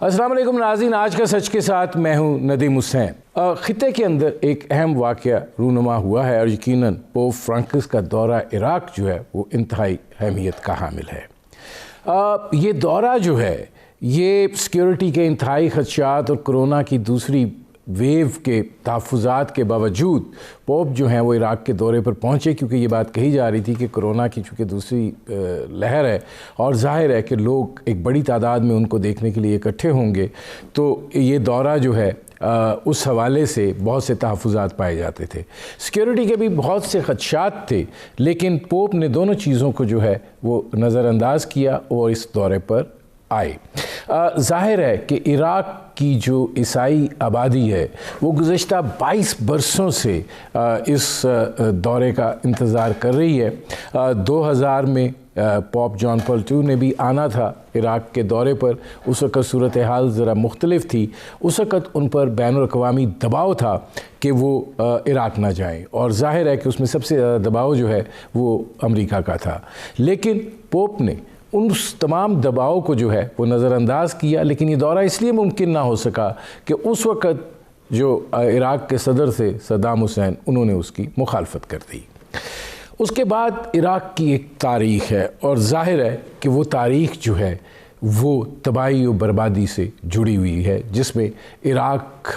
السلام علیکم ناظرین، آج کا سچ کے ساتھ میں ہوں ندیم حسین۔ خطے کے اندر ایک اہم واقعہ رونما ہوا ہے اور یقیناً پوپ فرانسس کا دورہ عراق جو ہے وہ انتہائی اہمیت کا حامل ہے۔ یہ دورہ جو ہے یہ سیکیورٹی کے انتہائی خدشات اور کرونا کی دوسری ویو کے تحفظات کے باوجود پوپ جو ہیں وہ عراق کے دورے پر پہنچے، کیونکہ یہ بات کہی جا رہی تھی کہ کرونا کی چونکہ دوسری لہر ہے اور ظاہر ہے کہ لوگ ایک بڑی تعداد میں ان کو دیکھنے کے لیے اکٹھے ہوں گے، تو یہ دورہ جو ہے اس حوالے سے بہت سے تحفظات پائے جاتے تھے، سیکیورٹی کے بھی بہت سے خدشات تھے، لیکن پوپ نے دونوں چیزوں کو جو ہے وہ نظر انداز کیا اور اس دورے پر آئے۔ ظاہر ہے کہ عراق کی جو عیسائی آبادی ہے وہ گزشتہ 22 برسوں سے اس دورے کا انتظار کر رہی ہے۔ 2000 میں پوپ جان پال II نے بھی آنا تھا عراق کے دورے پر، اس وقت صورتحال ذرا مختلف تھی، اس وقت ان پر بین الاقوامی دباؤ تھا کہ وہ عراق نہ جائیں، اور ظاہر ہے کہ اس میں سب سے زیادہ دباؤ جو ہے وہ امریکہ کا تھا، لیکن پوپ نے اس تمام دباؤ کو جو ہے وہ نظر انداز کیا۔ لیکن یہ دورہ اس لیے ممکن نہ ہو سکا کہ اس وقت جو عراق کے صدر تھے صدام حسین، انہوں نے اس کی مخالفت کر دی۔ اس کے بعد عراق کی ایک تاریخ ہے اور ظاہر ہے کہ وہ تاریخ جو ہے وہ تباہی و بربادی سے جڑی ہوئی ہے، جس میں عراق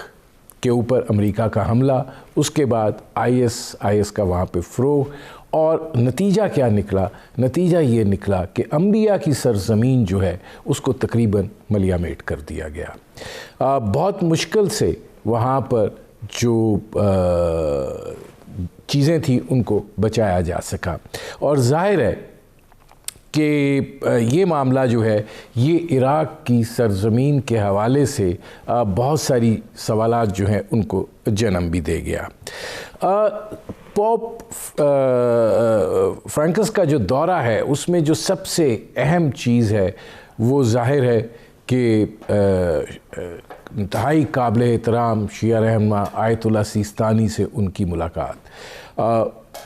کے اوپر امریکہ کا حملہ، اس کے بعد IS کا وہاں پہ فروغ، اور نتیجہ کیا نکلا؟ نتیجہ یہ نکلا کہ انبیاء کی سرزمین جو ہے اس کو تقریباً ملیا میٹ کر دیا گیا۔ بہت مشکل سے وہاں پر جو چیزیں تھیں ان کو بچایا جا سکا، اور ظاہر ہے کہ یہ معاملہ جو ہے یہ عراق کی سرزمین کے حوالے سے بہت ساری سوالات جو ہیں ان کو جنم بھی دے گیا۔ پوپ فرانسس کا جو دورہ ہے اس میں جو سب سے اہم چیز ہے وہ ظاہر ہے کہ انتہائی قابل احترام شیعہ رہنما آیت اللہ سیستانی سے ان کی ملاقات۔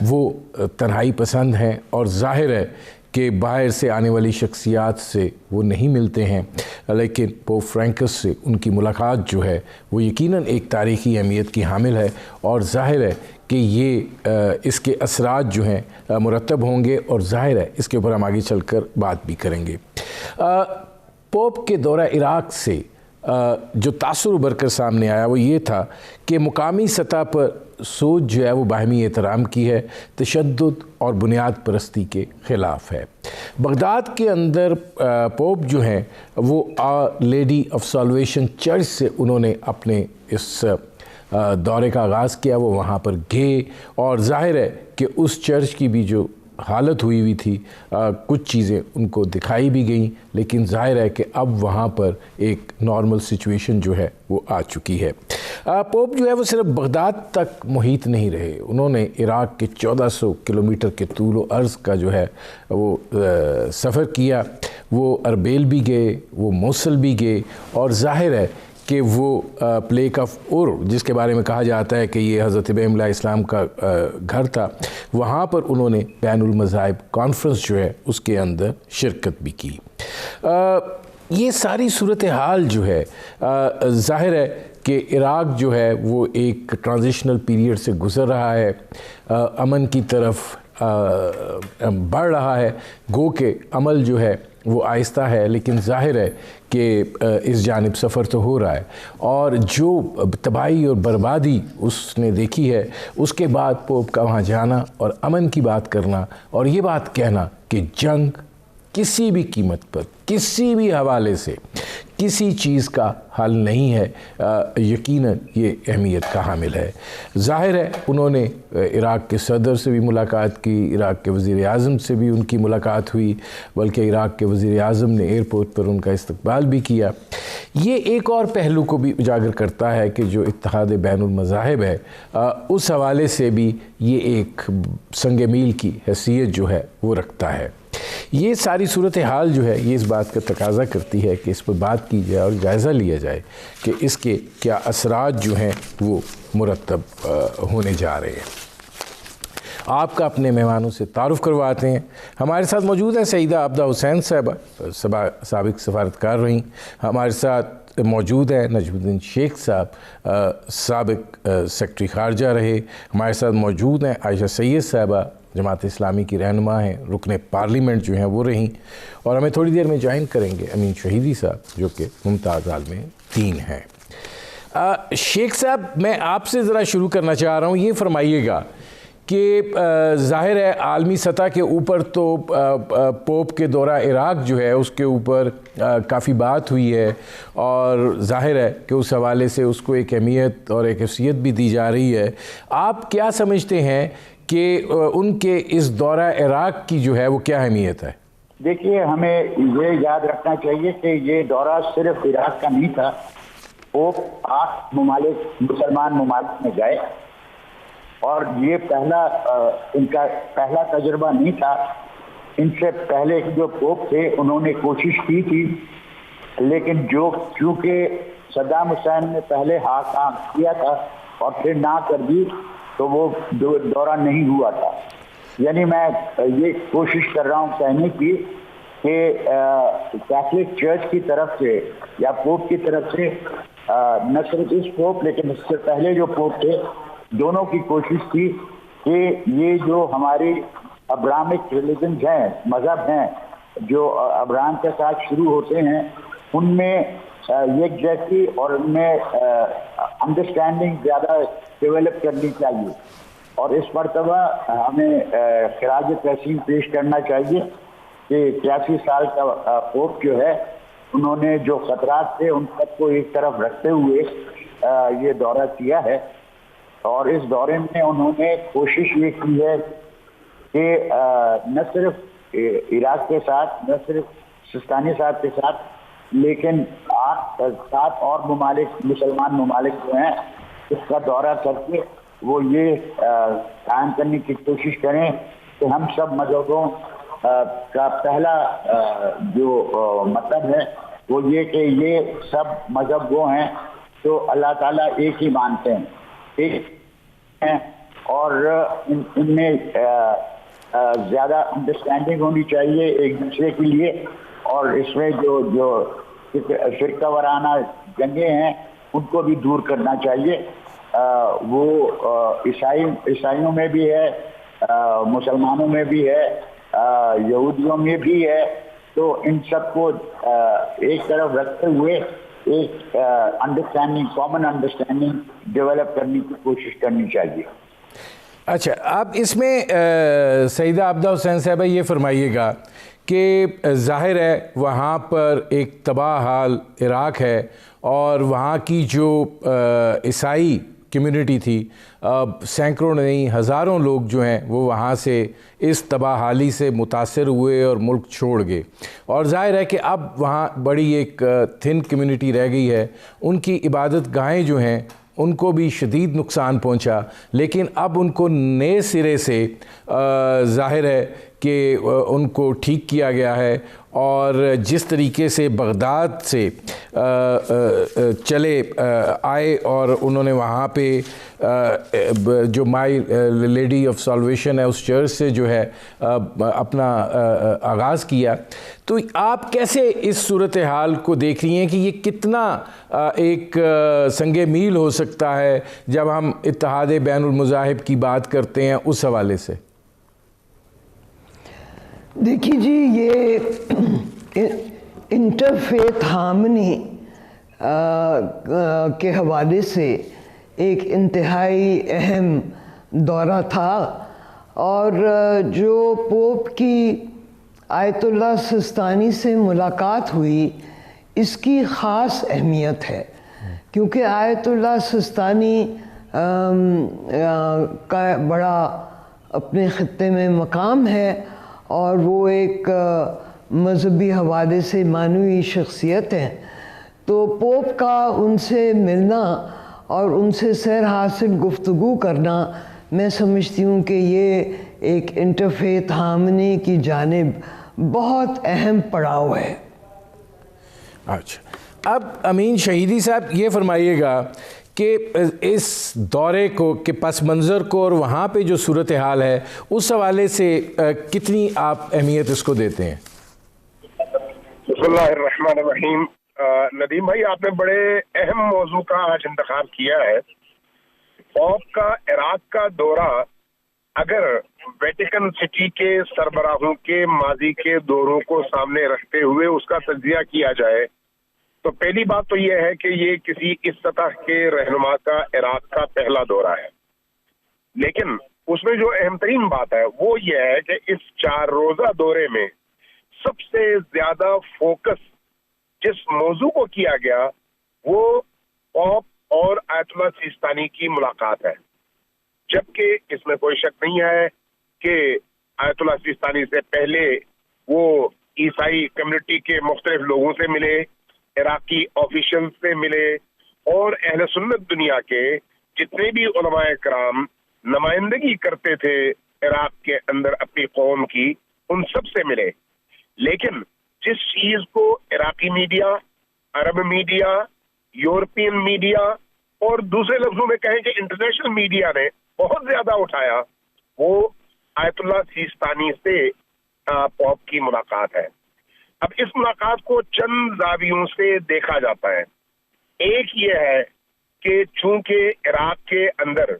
وہ تنہائی پسند ہیں اور ظاہر ہے کہ باہر سے آنے والی شخصیات سے وہ نہیں ملتے ہیں، لیکن پوپ فرانسس سے ان کی ملاقات جو ہے وہ یقیناً ایک تاریخی اہمیت کی حامل ہے، اور ظاہر ہے کہ یہ اس کے اثرات جو ہیں مرتب ہوں گے، اور ظاہر ہے اس کے اوپر ہم آگے چل کر بات بھی کریں گے۔ پوپ کے دورہ عراق سے جو تاثر ابھر کر سامنے آیا وہ یہ تھا کہ مقامی سطح پر سوچ جو ہے وہ باہمی احترام کی ہے، تشدد اور بنیاد پرستی کے خلاف ہے۔ بغداد کے اندر پوپ جو ہیں وہ لیڈی آف سالویشن چرچ سے انہوں نے اپنے اس دورے کا آغاز کیا، وہ وہاں پر گئے، اور ظاہر ہے کہ اس چرچ کی بھی جو حالت ہوئی تھی، کچھ چیزیں ان کو دکھائی بھی گئیں، لیکن ظاہر ہے کہ اب وہاں پر ایک نارمل سچویشن جو ہے وہ آ چکی ہے۔ پوپ جو ہے وہ صرف بغداد تک محیط نہیں رہے، انہوں نے عراق کے 1400 کلومیٹر کے طول و عرض کا جو ہے وہ سفر کیا، وہ اربیل بھی گئے، وہ موصل بھی گئے، اور ظاہر ہے کہ وہ پلیک آف اور جس کے بارے میں کہا جاتا ہے کہ یہ حضرت ابراہیم علیہ السلام کا گھر تھا، وہاں پر انہوں نے بین المذاہب کانفرنس جو ہے اس کے اندر شرکت بھی کی۔ یہ ساری صورتحال جو ہے ظاہر ہے کہ عراق جو ہے وہ ایک ٹرانزیشنل پیریڈ سے گزر رہا ہے، امن کی طرف بڑھ رہا ہے، گو کہ عمل جو ہے وہ آہستہ ہے، لیکن ظاہر ہے کہ اس جانب سفر تو ہو رہا ہے، اور جو تباہی اور بربادی اس نے دیکھی ہے، اس کے بعد پوپ کا وہاں جانا اور امن کی بات کرنا اور یہ بات کہنا کہ جنگ کسی بھی قیمت پر، کسی بھی حوالے سے کسی چیز کا حل نہیں ہے، یقیناً یہ اہمیت کا حامل ہے۔ ظاہر ہے انہوں نے عراق کے صدر سے بھی ملاقات کی، عراق کے وزیر اعظم سے بھی ان کی ملاقات ہوئی، بلکہ عراق کے وزیر اعظم نے ایئرپورٹ پر ان کا استقبال بھی کیا۔ یہ ایک اور پہلو کو بھی اجاگر کرتا ہے کہ جو اتحاد بین المذاہب ہے، اس حوالے سے بھی یہ ایک سنگ میل کی حیثیت جو ہے وہ رکھتا ہے۔ یہ ساری صورتحال جو ہے یہ اس بات کا تقاضا کرتی ہے کہ اس پر بات کی جائے اور جائزہ لیا جائے کہ اس کے کیا اثرات جو ہیں وہ مرتب ہونے جا رہے ہیں۔ آپ کا اپنے مہمانوں سے تعارف کرواتے ہیں۔ ہمارے ساتھ موجود ہیں سیدہ عابدہ حسین صاحبہ، سابق سفارتکار رہیں۔ ہمارے ساتھ موجود ہے نجم الدین شیخ صاحب، سابق سیکرٹری خارجہ رہے۔ ہمارے ساتھ موجود ہیں عائشہ سید صاحبہ، جماعت اسلامی کی رہنما ہیں، رکن پارلیمنٹ جو ہیں وہ رہیں، اور ہمیں تھوڑی دیر میں جوائن کریں گے امین شہیدی صاحب جو کہ ممتاز عالم دین ہیں۔ شیخ صاحب، میں آپ سے ذرا شروع کرنا چاہ رہا ہوں، یہ فرمائیے گا کہ ظاہر ہے عالمی سطح کے اوپر تو پوپ کے دورہ عراق جو ہے اس کے اوپر کافی بات ہوئی ہے، اور ظاہر ہے کہ اس حوالے سے اس کو ایک اہمیت اور ایک حیثیت بھی دی جا رہی ہے۔ آپ کیا سمجھتے ہیں کہ ان کے اس دورہ عراق کی جو ہے وہ کیا اہمیت ہے؟ دیکھیے، ہمیں یہ یاد رکھنا چاہیے کہ یہ دورہ صرف عراق کا نہیں تھا۔ پوپ 8 مسلمان ممالک میں گئے، اور یہ ان کا پہلا تجربہ نہیں تھا۔ ان سے پہلے جو پوپ تھے انہوں نے کوشش کی تھی، لیکن چونکہ صدام حسین نے پہلے ہاں کیا تھا اور پھر نہ کر دی، تو وہ دورہ نہیں ہوا تھا۔ یعنی میں یہ کوشش کر رہا ہوں کہنے کی کہ کیتھولک چرچ کی طرف سے یا پوپ کی طرف سے، نہ صرف اس پوپ لیکن اس سے پہلے جو پوپ تھے، دونوں کی کوشش تھی کہ یہ جو ہماری ابراہمک ریلیجنز ہیں، مذہب ہیں جو ابراہم کے ساتھ شروع ہوتے ہیں، ان میں یکجہتی اور ان میں انڈرسٹینڈنگ زیادہ ڈیولپ کرنی چاہیے۔ اور اس مرتبہ ہمیں خراج تحسین پیش کرنا چاہیے کہ 83 سال کا پوپ جو ہے، انہوں نے جو خطرات تھے ان سب کو ایک طرف رکھتے ہوئے یہ دورہ کیا ہے، اور اس دورے میں انہوں نے کوشش یہ کی ہے کہ نہ صرف عراق کے ساتھ، نہ صرف سستانی صاحب کے ساتھ، لیکن 7 اور مسلمان ممالک جو ہیں اس کا دورہ کر کے وہ یہ قائم کرنے کی کوشش کریں کہ ہم سب مذہبوں کا پہلا جو مطلب ہے وہ یہ کہ یہ سب مذہب وہ ہیں جو اللہ تعالیٰ ایک ہی مانتے ہیں، ایک ہیں، اور ان میں زیادہ انڈرسٹینڈنگ ہونی چاہیے ایک دوسرے کے لیے، اور اس میں جو فرقہ وارانہ جنگیں ہیں ان کو بھی دور کرنا چاہیے۔ وہ عیسائیوں میں بھی ہے، مسلمانوں میں بھی ہے، یہودیوں میں بھی ہے، تو ان سب کو ایک طرف رکھتے ہوئے ایک کامن انڈرسٹینڈنگ ڈیولپ کرنے کی کوشش کرنی چاہیے۔ اچھا، اب اس میں سیدہ عابدہ حسین صاحبہ یہ فرمائیے گا کہ ظاہر ہے وہاں پر ایک تباہ حال عراق ہے، اور وہاں کی جو عیسائی کمیونٹی تھی، سینکڑوں نہیں ہزاروں لوگ جو ہیں وہ وہاں سے اس تباہ حالی سے متاثر ہوئے اور ملک چھوڑ گئے، اور ظاہر ہے کہ اب وہاں بڑی ایک تھن کمیونٹی رہ گئی ہے۔ ان کی عبادت گاہیں جو ہیں ان کو بھی شدید نقصان پہنچا، لیکن اب ان کو نئے سرے سے ظاہر ہے کہ ان کو ٹھیک کیا گیا ہے، اور جس طریقے سے بغداد سے چلے آئے اور انہوں نے وہاں پہ جو مائی لیڈی آف سالویشن ہے اس چرچ سے جو ہے اپنا آغاز کیا، تو آپ کیسے اس صورتحال کو دیکھ رہی ہیں کہ یہ کتنا ایک سنگ میل ہو سکتا ہے جب ہم اتحاد بین المذاہب کی بات کرتے ہیں اس حوالے سے؟ دیکھیے جی، یہ انٹرفیتھ ہارمنی کے حوالے سے ایک انتہائی اہم دورہ تھا، اور جو پوپ کی آیت اللہ سستانی سے ملاقات ہوئی اس کی خاص اہمیت ہے، کیونکہ آیت اللہ سستانی کا بڑا اپنے خطے میں مقام ہے، اور وہ ایک مذہبی حوالے سے معنوی شخصیت ہیں، تو پوپ کا ان سے ملنا اور ان سے سیر حاصل گفتگو کرنا، میں سمجھتی ہوں کہ یہ ایک انٹرفیتھ ہارمنی کی جانب بہت اہم پڑاؤ ہے۔ اچھا، اب امین شہیدی صاحب یہ فرمائیے گا کہ اس دورے کو کے پس منظر کو اور وہاں پہ جو صورتحال ہے اس حوالے سے کتنی آپ اہمیت اس کو دیتے ہیں؟ بسم اللہ الرحمن الرحیم. ندیم بھائی، آپ نے بڑے اہم موضوع کا آج انتخاب کیا ہے. پوپ کا عراق کا دورہ اگر ویٹیکن سٹی کے سربراہوں کے ماضی کے دوروں کو سامنے رکھتے ہوئے اس کا تجزیہ کیا جائے تو پہلی بات تو یہ ہے کہ یہ کسی اس سطح کے رہنما کا عراق کا پہلا دورہ ہے. لیکن اس میں جو اہم ترین بات ہے وہ یہ ہے کہ اس 4 روزہ دورے میں سب سے زیادہ فوکس جس موضوع کو کیا گیا وہ پوپ اور آیت اللہ سیستانی کی ملاقات ہے. جبکہ اس میں کوئی شک نہیں ہے کہ آیت اللہ سیستانی سے پہلے وہ عیسائی کمیونٹی کے مختلف لوگوں سے ملے، عراقی آفیشل سے ملے، اور اہل سنت دنیا کے جتنے بھی علماء کرام نمائندگی کرتے تھے عراق کے اندر اپنی قوم کی، ان سب سے ملے. لیکن جس چیز کو عراقی میڈیا، عرب میڈیا، یورپین میڈیا اور دوسرے لفظوں میں کہیں کہ انٹرنیشنل میڈیا نے بہت زیادہ اٹھایا وہ آیت اللہ سیستانی سے پوپ کی ملاقات ہے. اب اس ملاقات کو چند زاویوں سے دیکھا جاتا ہے. ایک یہ ہے کہ چونکہ عراق کے اندر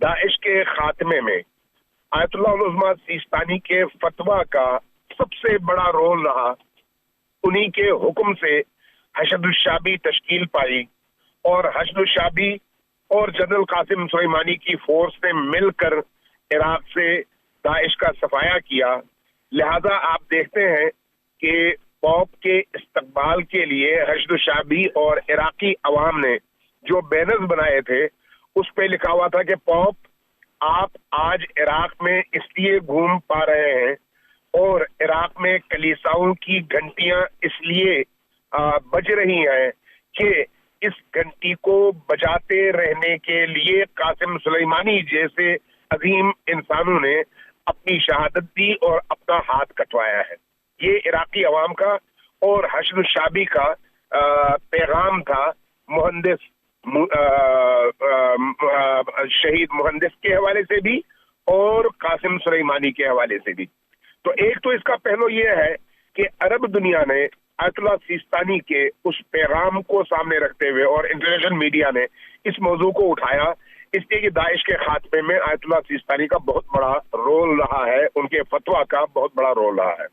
داعش کے خاتمے میں آیت اللہ العظمیٰ سیستانی کے فتویٰ کا سب سے بڑا رول رہا، انہی کے حکم سے حشد الشعبی تشکیل پائی اور حشد الشعبی اور جنرل قاسم سلیمانی کی فورس نے مل کر عراق سے داعش کا صفایا کیا. لہذا آپ دیکھتے ہیں کہ پوپ کے استقبال کے لیے حشد الشعبی اور عراقی عوام نے جو بینرز بنائے تھے اس پہ لکھا ہوا تھا کہ پوپ آپ آج عراق میں اس لیے گھوم پا رہے ہیں اور عراق میں کلیساؤں کی گھنٹیاں اس لیے بج رہی ہیں کہ اس گھنٹی کو بجاتے رہنے کے لیے قاسم سلیمانی جیسے عظیم انسانوں نے اپنی شہادت دی اور اپنا ہاتھ کٹوایا ہے. یہ عراقی عوام کا اور حشد الشعبی کا پیغام تھا مہندس شہید مہندس کے حوالے سے بھی اور قاسم سلیمانی کے حوالے سے بھی. تو ایک تو اس کا پہلو یہ ہے کہ عرب دنیا نے آیت اللہ سیستانی کے اس پیغام کو سامنے رکھتے ہوئے اور انٹرنیشنل میڈیا نے اس موضوع کو اٹھایا، اس لیے کہ داعش کے خاتمے میں آیت اللہ سیستانی کا بہت بڑا رول رہا ہے، ان کے فتویٰ کا بہت بڑا رول رہا ہے.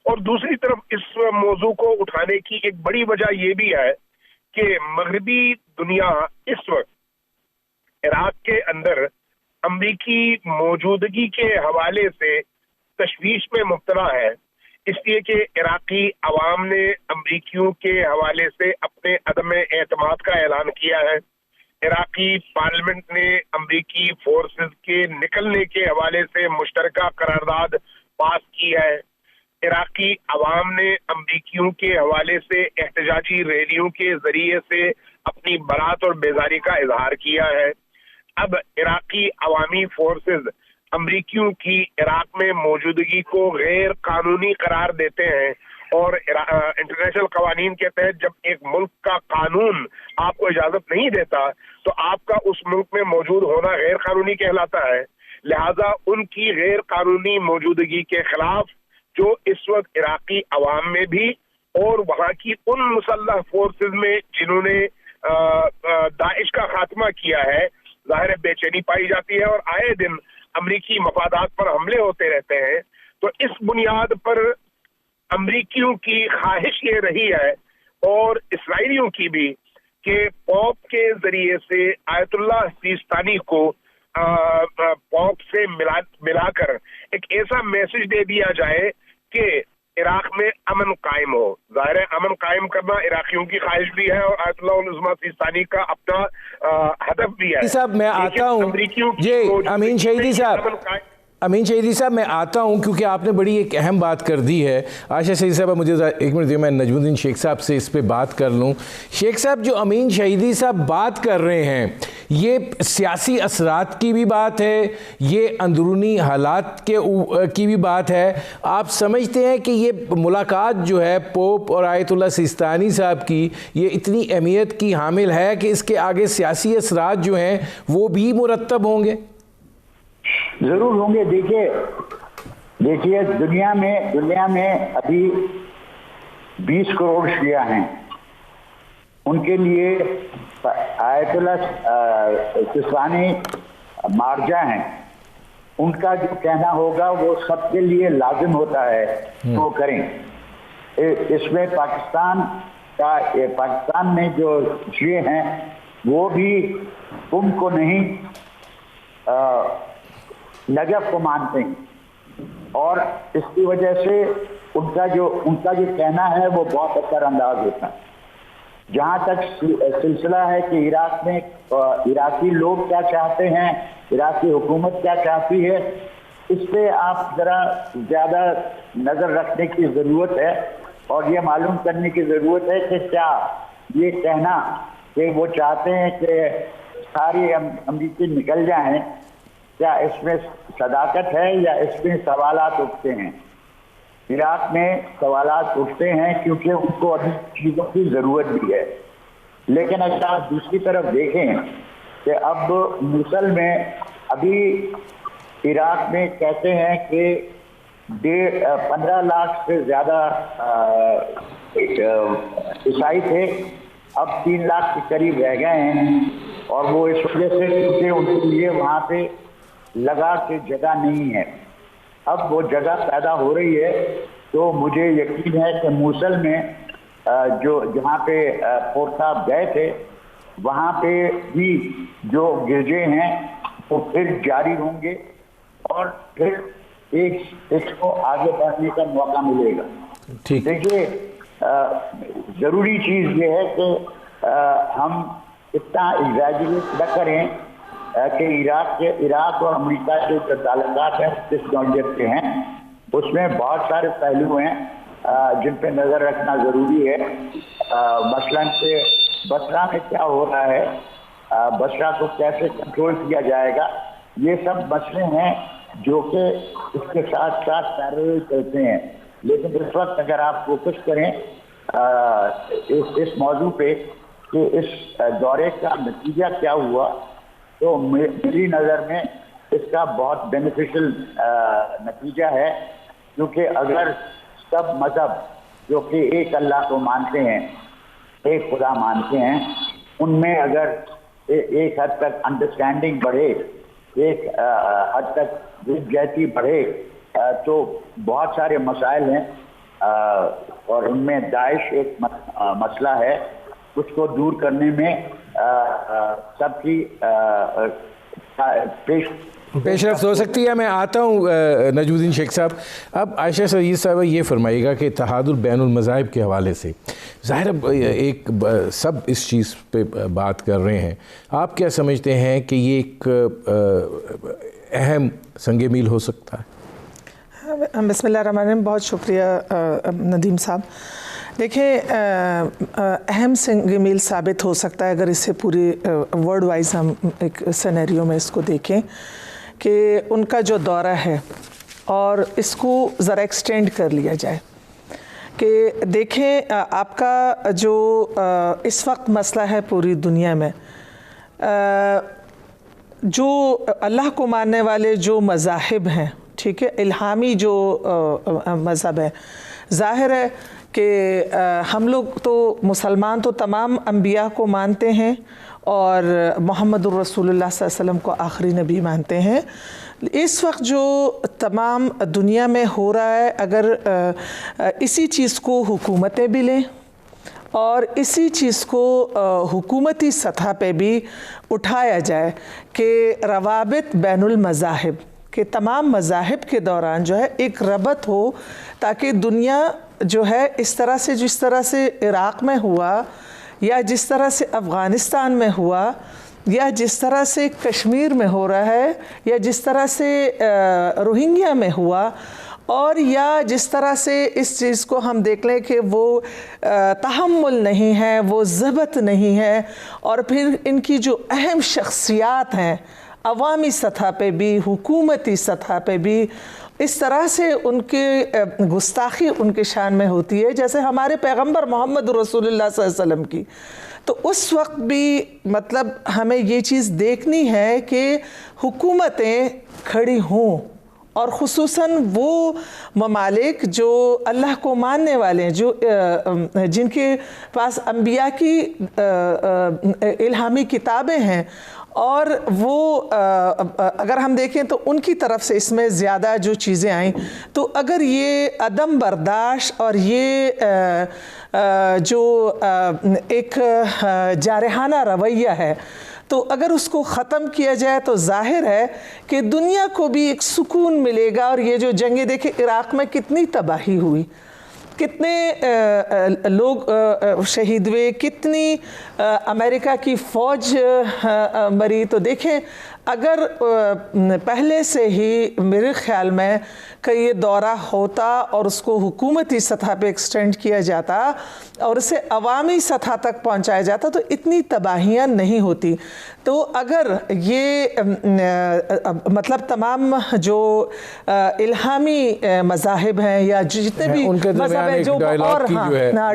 اور دوسری طرف اس موضوع کو اٹھانے کی ایک بڑی وجہ یہ بھی ہے کہ مغربی دنیا اس وقت عراق کے اندر امریکی موجودگی کے حوالے سے تشویش میں مبتلا ہے، اس لیے کہ عراقی عوام نے امریکیوں کے حوالے سے اپنے عدم اعتماد کا اعلان کیا ہے. عراقی پارلیمنٹ نے امریکی فورسز کے نکلنے کے حوالے سے مشترکہ قرارداد پاس کی ہے. عراقی عوام نے امریکیوں کے حوالے سے احتجاجی ریلیوں کے ذریعے سے اپنی برات اور بیزاری کا اظہار کیا ہے. اب عراقی عوامی فورسز امریکیوں کی عراق میں موجودگی کو غیر قانونی قرار دیتے ہیں اور انٹرنیشنل قوانین کے تحت جب ایک ملک کا قانون آپ کو اجازت نہیں دیتا تو آپ کا اس ملک میں موجود ہونا غیر قانونی کہلاتا ہے. لہذا ان کی غیر قانونی موجودگی کے خلاف جو اس وقت عراقی عوام میں بھی اور وہاں کی ان مسلح فورسز میں جنہوں نے داعش کا خاتمہ کیا ہے، ظاہر بے چینی پائی جاتی ہے اور آئے دن امریکی مفادات پر حملے ہوتے رہتے ہیں. تو اس بنیاد پر امریکیوں کی خواہش یہ رہی ہے اور اسرائیلیوں کی بھی کہ پوپ کے ذریعے سے آیت اللہ سیستانی کو پوپ سے ملا کر ایک ایسا میسج دے دیا جائے کہ عراق میں امن قائم ہو. ظاہر امن قائم کرنا عراقیوں کی خواہش بھی ہے اور آیت اللہ العظمیٰ سیستانی کا اپنا ہدف بھی ہے. صاحب میں آتا ہوں جی امین شہیدی صاحب، امین شہیدی صاحب میں آتا ہوں کیونکہ آپ نے بڑی ایک اہم بات کر دی ہے. عائشہ شہیدی صاحب مجھے ایک منٹ دیے، میں نجم الدین شیخ صاحب سے اس پہ بات کر لوں. شیخ صاحب جو امین شہیدی صاحب بات کر رہے ہیں یہ سیاسی اثرات کی بھی بات ہے، یہ اندرونی حالات کی بھی بات ہے. آپ سمجھتے ہیں کہ یہ ملاقات جو ہے پوپ اور آیت اللہ سیستانی صاحب کی یہ اتنی اہمیت کی حامل ہے کہ اس کے آگے سیاسی اثرات جو ہیں وہ بھی مرتب ہوں گے؟ ضرور ہوں گے. دیکھیے دنیا میں ابھی 20 کروڑ شیعہ ہیں. ان کے لیے آیت اللہ سیستانی مارجا ہیں. ان کا جو کہنا ہوگا وہ سب کے لیے لازم ہوتا ہے وہ کریں. اس میں پاکستان میں جو شیعہ ہیں وہ بھی ان کو نہیں نجف کو مانتے ہیں، اور اس کی وجہ سے ان کا جو کہنا ہے وہ بہت اثر انداز ہوتا ہے. جہاں تک سلسلہ ہے کہ عراق میں عراقی لوگ کیا چاہتے ہیں، عراقی حکومت کیا چاہتی ہے، اس پہ آپ ذرا زیادہ نظر رکھنے کی ضرورت ہے اور یہ معلوم کرنے کی ضرورت ہے کہ کیا یہ کہنا کہ وہ چاہتے ہیں کہ ساری امریکی نکل جائیں، کیا اس میں صداقت ہے یا اس میں سوالات اٹھتے ہیں. عراق میں سوالات اٹھتے ہیں کیونکہ ان کو ابھی چیزوں کی ضرورت بھی ہے. لیکن اگر آپ دوسری طرف دیکھیں کہ اب موصل میں ابھی عراق میں کہتے ہیں کہ 15 لاکھ سے زیادہ عیسائی تھے، اب 3 لاکھ کے قریب رہ گئے ہیں، اور وہ اس وجہ سے کیونکہ ان کے لیے وہاں پہ لگا کے جگہ نہیں ہے. اب وہ جگہ پیدا ہو رہی ہے. تو مجھے یقین ہے کہ موصل میں جہاں پہ پور صاحب گئے تھے وہاں پہ بھی جو گرجے ہیں وہ پھر جاری ہوں گے اور پھر ایک کو آگے بڑھنے کا موقع ملے گا. دیکھیے ضروری چیز یہ ہے کہ ہم اتنا ایگزیجریٹ نہ کریں کہ عراق اور امریکہ کے جو تعلقات ہیں کس نوعیت کے ہیں. اس میں بہت سارے پہلو ہیں جن پہ نظر رکھنا ضروری ہے. مثلاً کہ بصرہ میں کیا ہو رہا ہے، بصرہ کو کیسے کنٹرول کیا جائے گا، یہ سب مسئلے ہیں جو کہ اس کے ساتھ ساتھ پیرل چلتے ہیں. لیکن اس وقت اگر آپ فوکس کریں اس موضوع پہ کہ اس دورے کا نتیجہ کیا ہوا، تو میری نظر میں اس کا بہت بینیفیشل نتیجہ ہے. کیونکہ اگر سب مذہب جو کہ ایک اللہ کو مانتے ہیں، ایک خدا مانتے ہیں، ان میں اگر ایک حد تک انڈرسٹینڈنگ بڑھے، ایک حد تک یکجہتی بڑھے، تو بہت سارے مسائل ہیں اور ان میں داعش ایک مسئلہ ہے. اس کو دور کرنے میں سب کی پیش رفت ہو سکتی ہے. میں آتا ہوں نجم الدین شیخ صاحب. اب عائشہ شہیدی صاحبہ یہ فرمائیے گا کہ اتحاد البین المذاہب کے حوالے سے ظاہر ایک سب اس چیز پہ بات کر رہے ہیں، آپ کیا سمجھتے ہیں کہ یہ ایک اہم سنگ میل ہو سکتا ہے؟ بسم اللہ الرحمن الرحیم. بہت شکریہ ندیم صاحب. دیکھیں اہم سنگ میل ثابت ہو سکتا ہے اگر اسے پوری ورلڈ وائز ہم ایک سینیریو میں اس کو دیکھیں کہ ان کا جو دورہ ہے اور اس کو ذرا ایکسٹینڈ کر لیا جائے. کہ دیکھیں آپ کا جو اس وقت مسئلہ ہے پوری دنیا میں، جو اللہ کو ماننے والے جو مذاہب ہیں، ٹھیک ہے، الہامی جو مذہب ہے، ظاہر ہے کہ ہم لوگ تو مسلمان تو تمام انبیاء کو مانتے ہیں اور محمد الرسول اللہ صلی اللہ علیہ وسلم کو آخری نبی مانتے ہیں. اس وقت جو تمام دنیا میں ہو رہا ہے، اگر اسی چیز کو حکومتیں بھی لیں اور اسی چیز کو حکومتی سطح پہ بھی اٹھایا جائے کہ روابط بین المذاہب کہ تمام مذاہب کے دوران جو ہے ایک ربط ہو، تاکہ دنیا جو ہے اس طرح سے جس طرح سے عراق میں ہوا یا جس طرح سے افغانستان میں ہوا، یا جس طرح سے کشمیر میں ہو رہا ہے یا جس طرح سے روہنگیا میں ہوا اور یا جس طرح سے اس چیز کو ہم دیکھ لیں کہ وہ تحمل نہیں ہے, وہ ضبط نہیں ہے, اور پھر ان کی جو اہم شخصیات ہیں عوامی سطح پہ بھی حکومتی سطح پہ بھی اس طرح سے ان کے گستاخی ان کے شان میں ہوتی ہے جیسے ہمارے پیغمبر محمد رسول اللہ صلی اللہ علیہ وسلم کی. تو اس وقت بھی مطلب ہمیں یہ چیز دیکھنی ہے کہ حکومتیں کھڑی ہوں, اور خصوصاً وہ ممالک جو اللہ کو ماننے والے ہیں, جو جن کے پاس انبیاء کی الہامی کتابیں ہیں, اور وہ اگر ہم دیکھیں تو ان کی طرف سے اس میں زیادہ جو چیزیں آئیں, تو اگر یہ عدم برداشت اور یہ جو ایک جارحانہ رویہ ہے تو اگر اس کو ختم کیا جائے تو ظاہر ہے کہ دنیا کو بھی ایک سکون ملے گا. اور یہ جو جنگیں دیکھیں عراق میں کتنی تباہی ہوئی, کتنے لوگ شہید ہوئے, کتنی امریکہ کی فوج مری. تو دیکھیں اگر پہلے سے ہی میرے خیال میں کہ یہ دورہ ہوتا اور اس کو حکومتی سطح پہ ایکسٹینڈ کیا جاتا اور اسے عوامی سطح تک پہنچایا جاتا تو اتنی تباہیاں نہیں ہوتی. تو اگر یہ مطلب تمام جو الہامی مذاہب ہیں یا جتنے بھی مذہب ہیں جو اور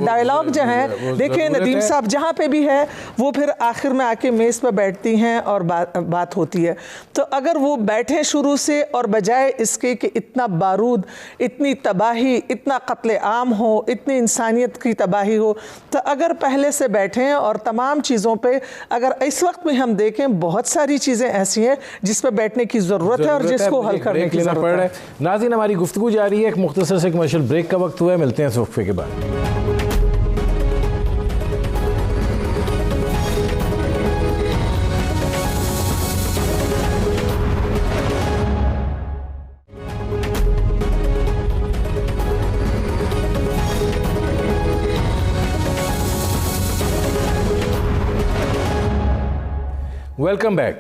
ڈائیلاگ جو ہیں, دیکھیں ندیم صاحب جہاں پہ بھی ہے وہ پھر آخر میں آ کے میز پہ بیٹھتی ہیں اور بات ہوتی ہے. تو اگر وہ بیٹھیں شروع سے اور بجائے اس کے کہ اتنا بارود, اتنی تباہی, اتنا قتل عام ہو, اتنی انسانیت کی تباہی ہو, تو اگر پہلے سے بیٹھیں اور تمام چیزوں پہ اگر اس وقت بھی ہم دیکھیں بہت ساری چیزیں ایسی ہیں جس پہ بیٹھنے کی ضرورت ہے اور جس کو حل کرنے کی ضرورت ہے. ناظرین ہماری گفتگو جاری ہے, ایک مختصر سے کمرشل بریک کا وقت ہوا ہے, ملتے ہیں اس وقفے کے بعد. Welcome back.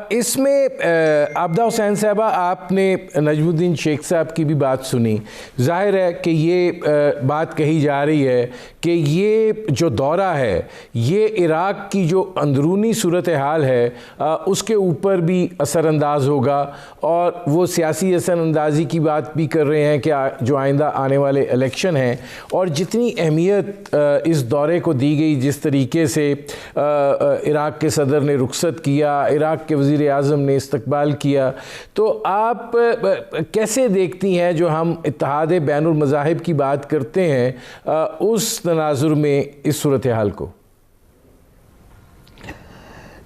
اس میں عابدہ حسین صاحبہ آپ نے نجم الدین شیخ صاحب کی بھی بات سنی. ظاہر ہے کہ یہ بات کہی جا رہی ہے کہ یہ جو دورہ ہے یہ عراق کی جو اندرونی صورتحال ہے اس کے اوپر بھی اثر انداز ہوگا, اور وہ سیاسی اثر اندازی کی بات بھی کر رہے ہیں کہ جو آئندہ آنے والے الیکشن ہیں اور جتنی اہمیت اس دورے کو دی گئی, جس طریقے سے عراق کے صدر نے رخصت کیا, عراق کے وزیر اعظم نے استقبال کیا, تو آپ کیسے دیکھتی ہیں جو ہم اتحاد بین المذاہب کی بات کرتے ہیں اس تناظر میں اس صورتحال کو؟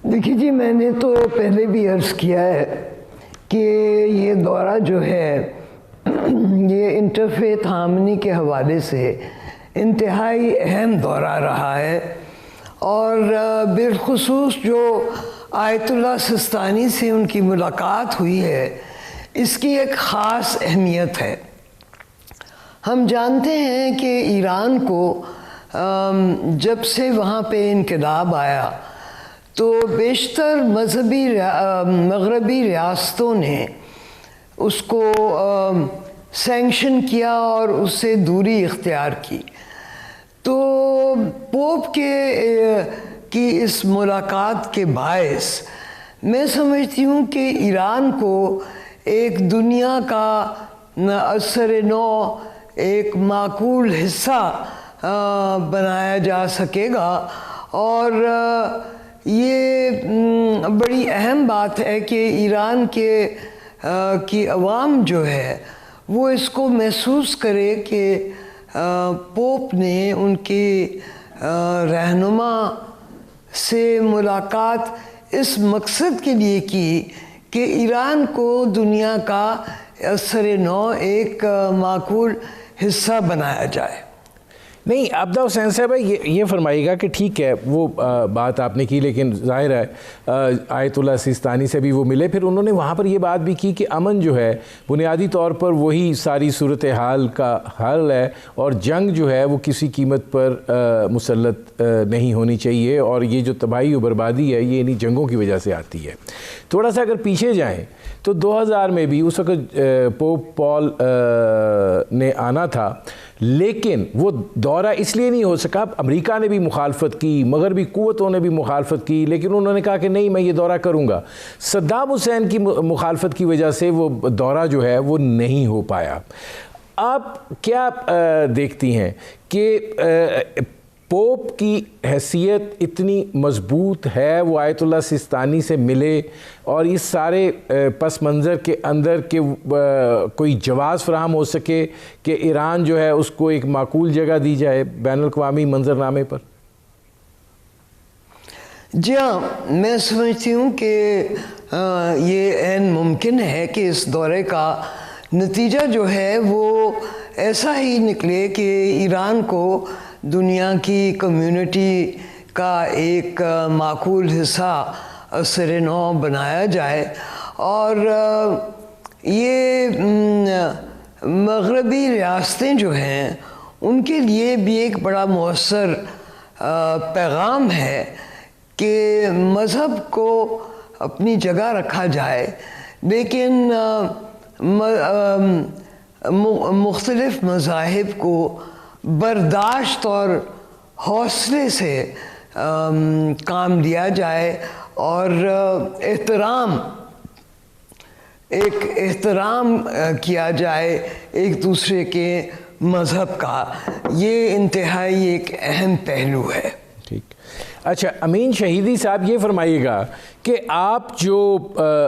دیکھیے جی, میں نے تو پہلے بھی عرض کیا ہے کہ یہ دورہ جو ہے یہ انٹرفیتھ ہارمنی کے حوالے سے انتہائی اہم دورہ رہا ہے, اور بالخصوص جو آیت اللہ سستانی سے ان کی ملاقات ہوئی ہے اس کی ایک خاص اہمیت ہے. ہم جانتے ہیں کہ ایران کو جب سے وہاں پہ انقلاب آیا تو بیشتر مغربی ریاستوں نے اس کو سینکشن کیا اور اس سے دوری اختیار کی. تو پوپ کی اس ملاقات کے باعث میں سمجھتی ہوں کہ ایران کو ایک دنیا کا اثر نو ایک معقول حصہ بنایا جا سکے گا, اور یہ بڑی اہم بات ہے کہ ایران کی عوام جو ہے وہ اس کو محسوس کرے کہ پوپ نے ان کی رہنما سے ملاقات اس مقصد کے لیے کی کہ ایران کو دنیا کا اثر نو ایک معقول حصہ بنایا جائے. نہیں عبدہ حسین صاحب یہ فرمائیے گا کہ ٹھیک ہے وہ بات آپ نے کی، لیکن ظاہر ہے آیت اللہ سیستانی سے بھی وہ ملے، پھر انہوں نے وہاں پر یہ بات بھی کی کہ امن جو ہے بنیادی طور پر وہی ساری صورتحال کا حل ہے، اور جنگ جو ہے وہ کسی قیمت پر مسلط نہیں ہونی چاہیے، اور یہ جو تباہی و بربادی ہے یہ انہی جنگوں کی وجہ سے آتی ہے۔ تھوڑا سا اگر پیچھے جائیں تو 2000 میں بھی اس وقت پوپ پال نے آنا تھا، لیکن وہ دورہ اس لیے نہیں ہو سکا، امریکہ نے بھی مخالفت کی، مغربی قوتوں نے بھی مخالفت کی، لیکن انہوں نے کہا کہ نہیں میں یہ دورہ کروں گا۔ صدام حسین کی مخالفت کی وجہ سے وہ دورہ جو ہے وہ نہیں ہو پایا۔ آپ کیا دیکھتی ہیں کہ پوپ کی حیثیت اتنی مضبوط ہے، وہ آیت اللہ سیستانی سے ملے، اور اس سارے پس منظر کے اندر کہ کوئی جواز فراہم ہو سکے کہ ایران جو ہے اس کو ایک معقول جگہ دی جائے بین الاقوامی منظرنامے پر؟ جی ہاں، میں سمجھتی ہوں کہ یہ عین ممکن ہے کہ اس دورے کا نتیجہ جو ہے وہ ایسا ہی نکلے کہ ایران کو دنیا کی کمیونٹی کا ایک معقول حصہ اثر نو بنایا جائے، اور یہ مغربی ریاستیں جو ہیں ان کے لیے بھی ایک بڑا مؤثر پیغام ہے کہ مذہب کو اپنی جگہ رکھا جائے، لیکن مختلف مذاہب کو برداشت اور حوصلے سے کام لیا جائے، اور احترام کیا جائے ایک دوسرے کے مذہب کا۔ یہ انتہائی ایک اہم پہلو ہے۔ ٹھیک، اچھا امین شہیدی صاحب یہ فرمائیے گا کہ آپ جو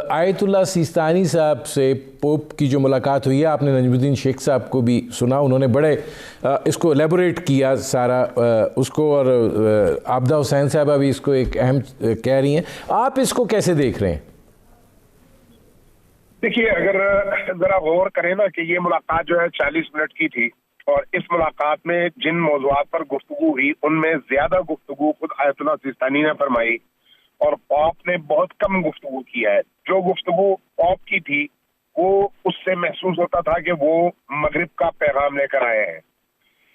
آیت اللہ سیستانی صاحب سے پوپ کی جو ملاقات ہوئی ہے، آپ نے نجم الدین شیخ صاحب کو بھی سنا، انہوں نے بڑے اس کو ایلیبوریٹ کیا سارا اس کو، اور عابدہ حسین صاحبہ بھی اس کو ایک اہم کہہ رہی ہیں، آپ اس کو کیسے دیکھ رہے ہیں؟ دیکھیے، اگر ذرا غور کریں نا کہ یہ ملاقات جو ہے 40 منٹ کی تھی، اور اس ملاقات میں جن موضوعات پر گفتگو ہوئی ان میں زیادہ گفتگو خود آیت اللہ سیستانی نے فرمائی، اور پوپ نے بہت کم گفتگو کیا ہے۔ جو گفتگو پوپ کی تھی وہ اس سے محسوس ہوتا تھا کہ وہ مغرب کا پیغام لے کر آئے ہیں،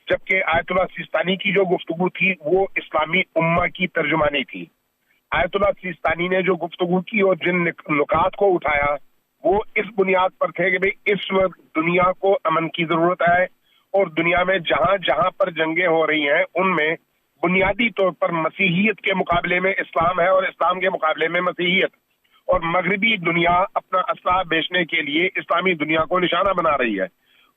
جبکہ آیت اللہ سیستانی کی جو گفتگو تھی وہ اسلامی امہ کی ترجمانی تھی۔ آیت اللہ سیستانی نے جو گفتگو کی اور جن نکات کو اٹھایا وہ اس بنیاد پر تھے کہ بھئی اس وقت دنیا کو امن کی ضرورت ہے، اور دنیا میں جہاں جہاں پر جنگیں ہو رہی ہیں ان میں بنیادی طور پر مسیحیت کے مقابلے میں اسلام ہے، اور اسلام کے مقابلے میں مسیحیت، اور مغربی دنیا اپنا اسلحہ بیچنے کے لیے اسلامی دنیا کو نشانہ بنا رہی ہے۔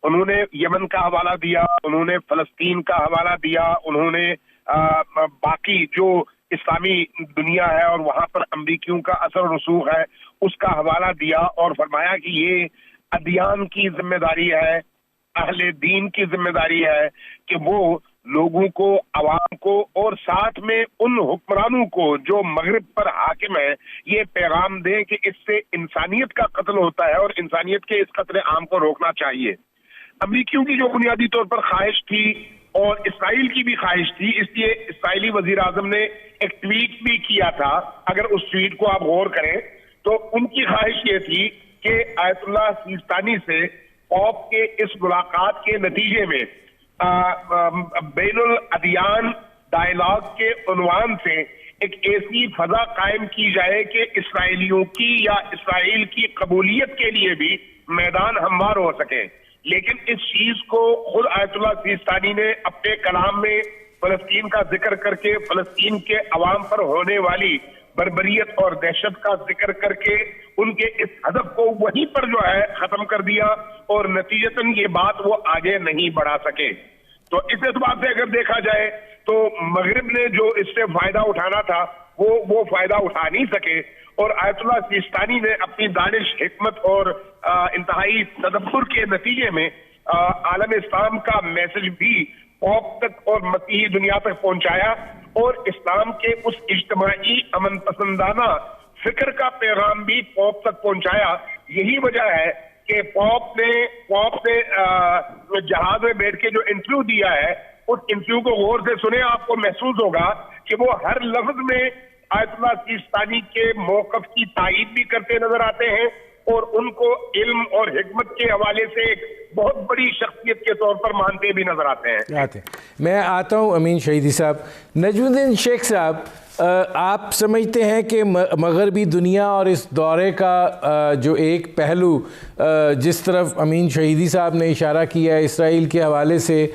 انہوں نے یمن کا حوالہ دیا، انہوں نے فلسطین کا حوالہ دیا، انہوں نے باقی جو اسلامی دنیا ہے اور وہاں پر امریکیوں کا اثر و رسوخ ہے اس کا حوالہ دیا، اور فرمایا کہ یہ ادیان کی ذمہ داری ہے، اہل دین کی ذمہ داری ہے کہ وہ لوگوں کو، عوام کو، اور ساتھ میں ان حکمرانوں کو جو مغرب پر حاکم ہیں یہ پیغام دیں کہ اس سے انسانیت کا قتل ہوتا ہے اور انسانیت کے اس قتل عام کو روکنا چاہیے۔ امریکیوں کی جو بنیادی طور پر خواہش تھی اور اسرائیل کی بھی خواہش تھی، اس لیے اسرائیلی وزیر اعظم نے ایک ٹویٹ بھی کیا تھا، اگر اس ٹویٹ کو آپ غور کریں تو ان کی خواہش یہ تھی کہ آیت اللہ سیستانی سے پوپ کے اس ملاقات کے نتیجے میں بین الادیان ڈائیلاگ کے عنوان سے ایک ایسی فضا قائم کی جائے کہ اسرائیلیوں کی یا اسرائیل کی قبولیت کے لیے بھی میدان ہموار ہو سکے۔ لیکن اس چیز کو خود آیت اللہ سیستانی نے اپنے کلام میں فلسطین کا ذکر کر کے، فلسطین کے عوام پر ہونے والی بربریت اور دہشت کا ذکر کر کے ان کے اس ہدف کو وہیں پر جو ہے ختم کر دیا، اور نتیجتاً یہ بات وہ آگے نہیں بڑھا سکے۔ تو اس اعتبار سے اگر دیکھا جائے تو مغرب نے جو اس سے فائدہ اٹھانا تھا وہ فائدہ اٹھا نہیں سکے، اور آیت اللہ سیستانی نے اپنی دانش، حکمت اور انتہائی تدبر کے نتیجے میں عالم اسلام کا میسج بھی پوپ تک اور مسیحی دنیا تک پہنچایا، اور اسلام کے اس اجتماعی امن پسندانہ فکر کا پیغام بھی پوپ تک پہنچایا۔ یہی وجہ ہے کہ پوپ نے جہاز میں بیٹھ کے جو انٹرویو دیا ہے اس انٹرویو کو غور سے سنیں, آپ کو محسوس ہوگا کہ وہ ہر لفظ میں آیت اللہ سیستانی کے موقف کی تائید بھی کرتے نظر آتے ہیں اور ان کو علم اور حکمت کے حوالے سے ایک بہت بڑی شخصیت کے طور پر مانتے بھی نظر آتے ہیں. میں آتا ہوں امین شہیدی صاحب. نجم الدین شیخ صاحب, آپ سمجھتے ہیں کہ مغربی دنیا اور اس دورے کا جو ایک پہلو جس طرف امین شہیدی صاحب نے اشارہ کیا ہے اسرائیل کے حوالے سے,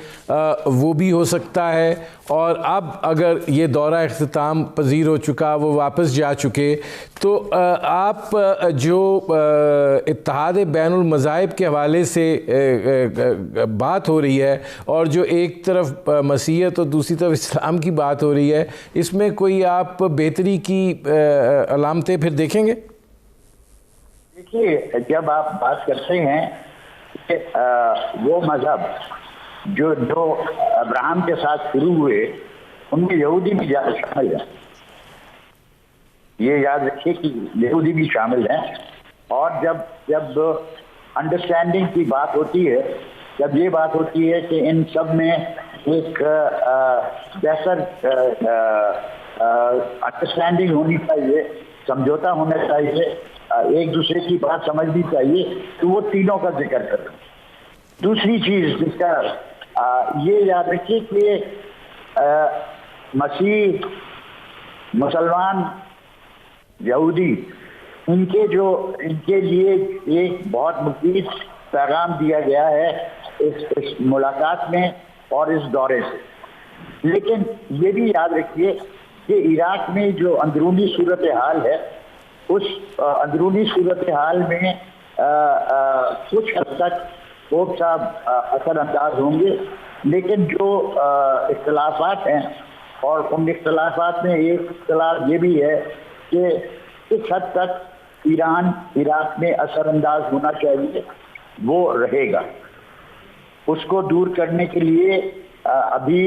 وہ بھی ہو سکتا ہے, اور اب اگر یہ دورہ اختتام پذیر ہو چکا, وہ واپس جا چکے, تو آپ جو اتحاد بین المذاہب کے حوالے سے بات ہو رہی ہے اور جو ایک طرف مسیحیت اور دوسری طرف اسلام کی بات ہو رہی ہے, اس میں کوئی آپ بہتری کی علامتیں پھر دیکھیں گے؟ دیکھیے, جب آپ بات کرتے ہیں کہ وہ مذہب جو ابراہم کے ساتھ شروع ہوئے, ان میں یہودی بھی شامل ہیں. یہ یاد رکھیے کہ یہودی بھی شامل ہیں. اور جب انڈرسٹینڈنگ کی بات ہوتی ہے, جب یہ بات ہوتی ہے کہ ان سب میں ایک بہتر انڈرسٹینڈنگ ہونی چاہیے, سمجھوتا ہونا چاہیے, ایک دوسرے کی بات سمجھنی چاہیے, تو وہ تینوں کا ذکر کریں. دوسری چیز جس کا یہ یاد رکھیے کہ مسیح, مسلمان, یہودی, ان کے لیے ایک بہت مفید پیغام دیا گیا ہے اس ملاقات میں اور اس دورے سے. لیکن یہ بھی یاد رکھیے کہ عراق میں جو اندرونی صورتحال ہے, اس اندرونی صورتحال میں کچھ حد تک پوپ صاحب اثر انداز ہوں گے, لیکن جو اختلافات ہیں, اور ان اختلافات میں ایک اختلاف یہ بھی ہے کہ کس حد تک ایران عراق میں اثر انداز ہونا چاہیے, وہ رہے گا. اس کو دور کرنے کے لیے ابھی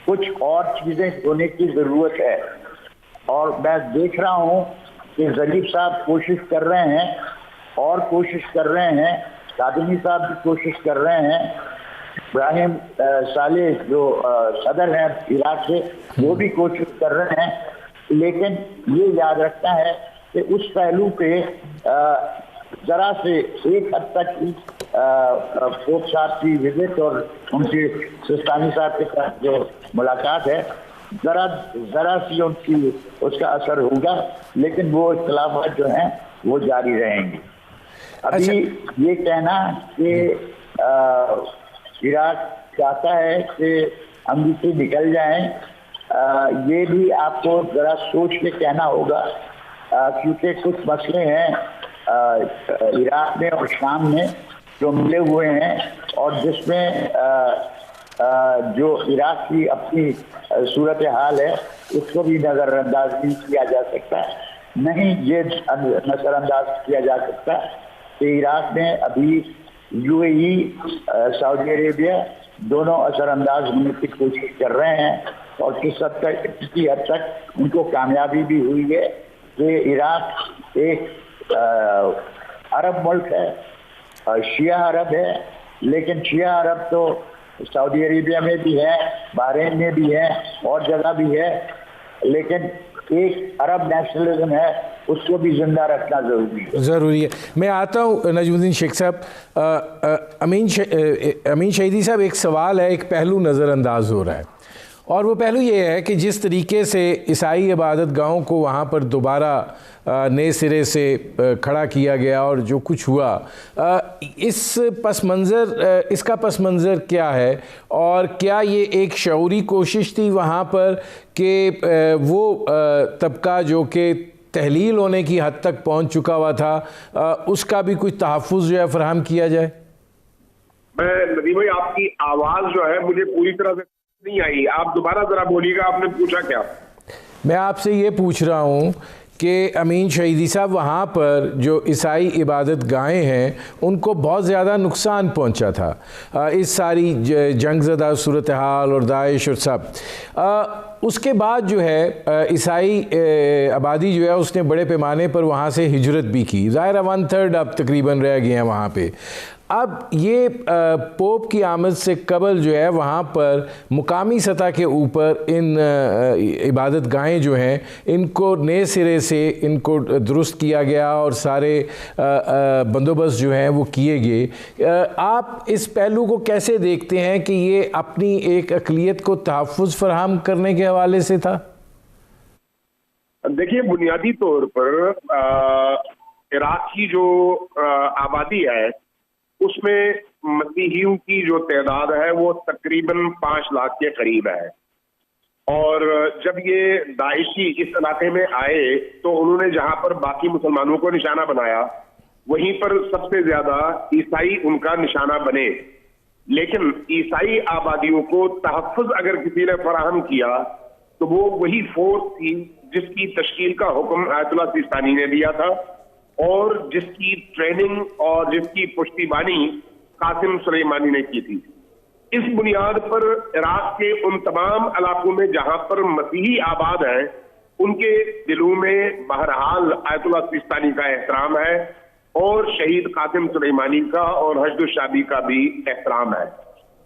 کچھ اور چیزیں ہونے کی ضرورت ہے. اور میں دیکھ رہا ہوں کہ ظریف صاحب کوشش کر رہے ہیں, اور کوشش کر رہے ہیں, قادمی صاحب بھی کوشش کر رہے ہیں, ابراہیم صالح جو صدر ہیں عراق سے, وہ بھی کوشش کر رہے ہیں. لیکن یہ یاد رکھنا ہے کہ اس پہلو پہ ذرا سے ایک حد تک پوپ صاحب کی وزٹ اور ان کے سیستانی صاحب کے ساتھ جو ملاقات ہے, ذرا سی ان کی اس کا اثر ہوگا, لیکن وہ اختلافات جو ہیں وہ جاری رہیں گے. ابھی یہ کہنا کہ عراق چاہتا ہے کہ امریکی نکل جائیں, یہ بھی آپ کو ذرا سوچ کے کہنا ہوگا, کیونکہ کچھ مسئلے ہیں عراق میں اور شام میں جو ملے ہوئے ہیں, اور جس میں جو عراق کی اپنی صورتحال ہے اس کو بھی نظر انداز نہیں کیا جا سکتا. نہیں یہ نظر انداز کیا جا سکتا کہ عراق میں ابھی UAE, سعودی عربیہ دونوں اثر انداز ہونے کی کوشش کر رہے ہیں, اور کسی حد تک ان کو کامیابی بھی ہوئی ہے کہ عراق ایک عرب ملک ہے, شیعہ عرب ہے, لیکن شیعہ عرب تو سعودی عربیہ میں بھی ہے, بحرین میں بھی ہے, اور جگہ بھی ہے, لیکن ایک عرب نیشنلزم ہے, اس کو بھی زندہ رکھنا ضروری ہے. میں آتا ہوں نجم الدین شیخ صاحب. امین شہیدی صاحب, ایک سوال ہے, ایک پہلو نظر انداز ہو رہا ہے, اور وہ پہلو یہ ہے کہ جس طریقے سے عیسائی عبادت گاہوں کو وہاں پر دوبارہ نئے سرے سے کھڑا کیا گیا اور جو کچھ ہوا, اس کا پس منظر کیا ہے, اور کیا یہ ایک شعوری کوشش تھی وہاں پر کہ وہ طبقہ جو کہ تحلیل ہونے کی حد تک پہنچ چکا ہوا تھا, اس کا بھی کوئی تحفظ جو ہے فراہم کیا جائے؟ میں ندیم بھائی, آپ کی آواز جو ہے مجھے پوری طرح سے نہیں آئی, آپ دوبارہ ذرا بولیے گا, آپ نے پوچھا کیا؟ میں آپ سے یہ پوچھ رہا ہوں کہ امین شہیدی صاحب وہاں پر جو عیسائی عبادت گاہیں ہیں ان کو بہت زیادہ نقصان پہنچا تھا اس ساری جنگ زدہ صورتحال اور داعش اور سب. اس کے بعد جو ہے عیسائی آبادی جو ہے اس نے بڑے پیمانے پر وہاں سے ہجرت بھی کی. ظاہر 1/3 اب تقریباً رہ گئے ہیں وہاں پہ. اب یہ پوپ کی آمد سے قبل جو ہے وہاں پر مقامی سطح کے اوپر ان عبادت گاہیں جو ہیں ان کو نئے سرے سے ان کو درست کیا گیا اور سارے بندوبست جو ہیں وہ کیے گئے. آپ اس پہلو کو کیسے دیکھتے ہیں کہ یہ اپنی ایک اقلیت کو تحفظ فراہم کرنے کے حوالے سے تھا؟ دیکھیے، بنیادی طور پر عراق کی جو آبادی ہے اس میں مسیحیوں کی جو تعداد ہے وہ تقریباً 5 لاکھ کے قریب ہے. اور جب یہ داعشی اس علاقے میں آئے تو انہوں نے جہاں پر باقی مسلمانوں کو نشانہ بنایا وہیں پر سب سے زیادہ عیسائی ان کا نشانہ بنے. لیکن عیسائی آبادیوں کو تحفظ اگر کسی نے فراہم کیا تو وہ وہی فورس تھی جس کی تشکیل کا حکم آیت اللہ سیستانی نے دیا تھا اور جس کی ٹریننگ اور جس کی پشتیبانی قاسم سلیمانی نے کی تھی. اس بنیاد پر عراق کے ان تمام علاقوں میں جہاں پر مسیحی آباد ہیں ان کے دلوں میں بہرحال آیت اللہ سیستانی کا احترام ہے اور شہید قاسم سلیمانی کا اور حشد الشعبی کا بھی احترام ہے.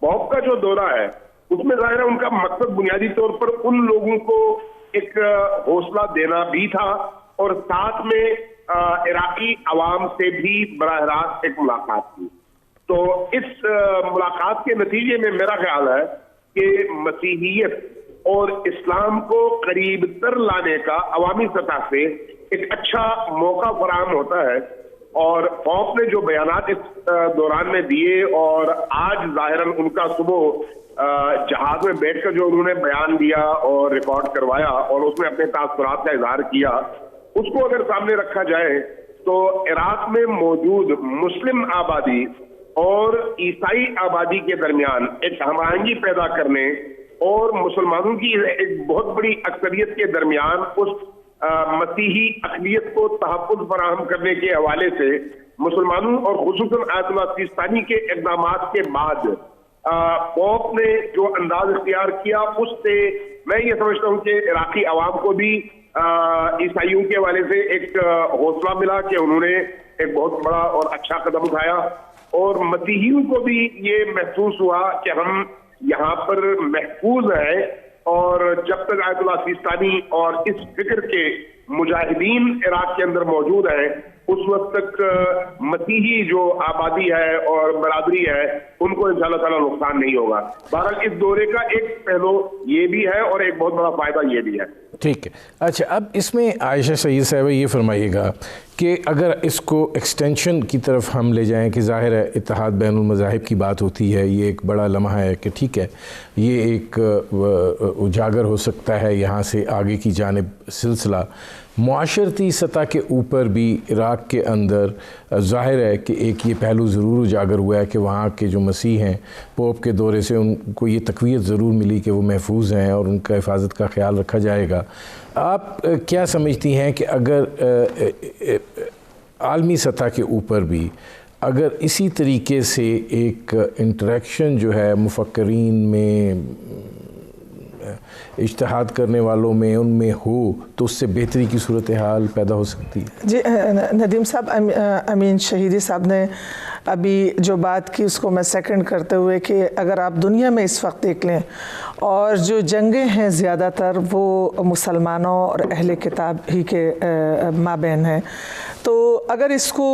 پوپ کا جو دورہ ہے اس میں ظاہر ہے ان کا مقصد بنیادی طور پر ان لوگوں کو ایک حوصلہ دینا بھی تھا اور ساتھ میں عراقی عوام سے بھی براہ راست ایک ملاقات کی. تو اس ملاقات کے نتیجے میں میرا خیال ہے کہ مسیحیت اور اسلام کو قریب تر لانے کا عوامی سطح سے ایک اچھا موقع فراہم ہوتا ہے. اور پوپ نے جو بیانات اس دوران میں دیے اور آج ظاہراً ان کا صبح جہاز میں بیٹھ کر جو انہوں نے بیان دیا اور ریکارڈ کروایا اور اس میں اپنے تاثرات کا اظہار کیا، اس کو اگر سامنے رکھا جائے تو عراق میں موجود مسلم آبادی اور عیسائی آبادی کے درمیان ایک ہم آہنگی پیدا کرنے اور مسلمانوں کی ایک بہت بڑی اکثریت کے درمیان اس مسیحی اقلیت کو تحفظ فراہم کرنے کے حوالے سے مسلمانوں اور خصوصاً آیت اللہ سیستانی کے اقدامات کے بعد پوپ نے جو انداز اختیار کیا اس سے میں یہ سمجھتا ہوں کہ عراقی عوام کو بھی عیسائیوں کے حوالے سے ایک حوصلہ ملا کہ انہوں نے ایک بہت بڑا اور اچھا قدم اٹھایا اور مسیحیوں کو بھی یہ محسوس ہوا کہ ہم یہاں پر محفوظ ہیں اور جب تک آیت اللہ سیستانی اور اس فکر کے مجاہدین عراق کے اندر موجود ہیں اس وقت تک مسیحی جو آبادی ہے اور برادری ہے ان کو انشاءاللہ تعالیٰ نقصان نہیں ہوگا. بہرحال اس دورے کا ایک پہلو یہ بھی ہے اور ایک بہت بڑا فائدہ یہ بھی ہے. ٹھیک ہے. اچھا، اب اس میں عائشہ سید صاحبہ یہ فرمائیے گا کہ اگر اس کو ایکسٹینشن کی طرف ہم لے جائیں کہ ظاہر ہے اتحاد بین المذاہب کی بات ہوتی ہے، یہ ایک بڑا لمحہ ہے کہ ٹھیک ہے یہ ایک اجاگر ہو سکتا ہے یہاں سے آگے کی جانب سلسلہ. معاشرتی سطح کے اوپر بھی عراق کے اندر ظاہر ہے کہ ایک یہ پہلو ضرور اجاگر ہوا ہے کہ وہاں کے جو مسیح ہیں پوپ کے دورے سے ان کو یہ تقویت ضرور ملی کہ وہ محفوظ ہیں اور ان کا حفاظت کا خیال رکھا جائے گا. آپ کیا سمجھتی ہیں کہ اگر عالمی سطح کے اوپر بھی اگر اسی طریقے سے ایک انٹریکشن جو ہے مفکرین میں اجتہاد کرنے والوں میں ان میں ہو تو اس سے بہتری کی صورتحال پیدا ہو سکتی ہے؟ جی ندیم صاحب، امین شہیدی صاحب نے ابھی جو بات کی اس کو میں سیکنڈ کرتے ہوئے کہ اگر آپ دنیا میں اس وقت دیکھ لیں اور جو جنگیں ہیں زیادہ تر وہ مسلمانوں اور اہل کتاب ہی کے مابین ہیں، تو اگر اس کو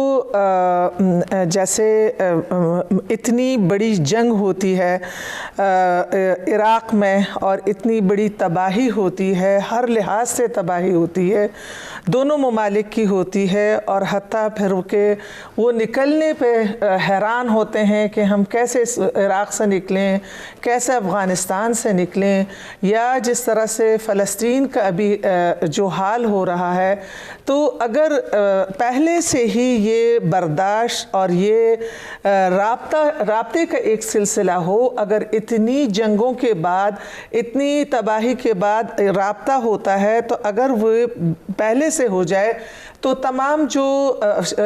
جیسے اتنی بڑی جنگ ہوتی ہے عراق میں اور اتنی بڑی تباہی ہوتی ہے، ہر لحاظ سے تباہی ہوتی ہے، دونوں ممالک کی ہوتی ہے اور حتیٰ پھر کہ وہ نکلنے پہ حیران ہوتے ہیں کہ ہم کیسے عراق سے نکلیں، کیسے افغانستان سے نکلیں، یا جس طرح سے فلسطین کا ابھی جو حال ہو رہا ہے. تو اگر پہلے سے ہی یہ برداشت اور یہ رابطے کا ایک سلسلہ ہو، اگر اتنی جنگوں کے بعد اتنی تباہی کے بعد رابطہ ہوتا ہے تو اگر وہ پہلے سے ہو جائے تو تمام جو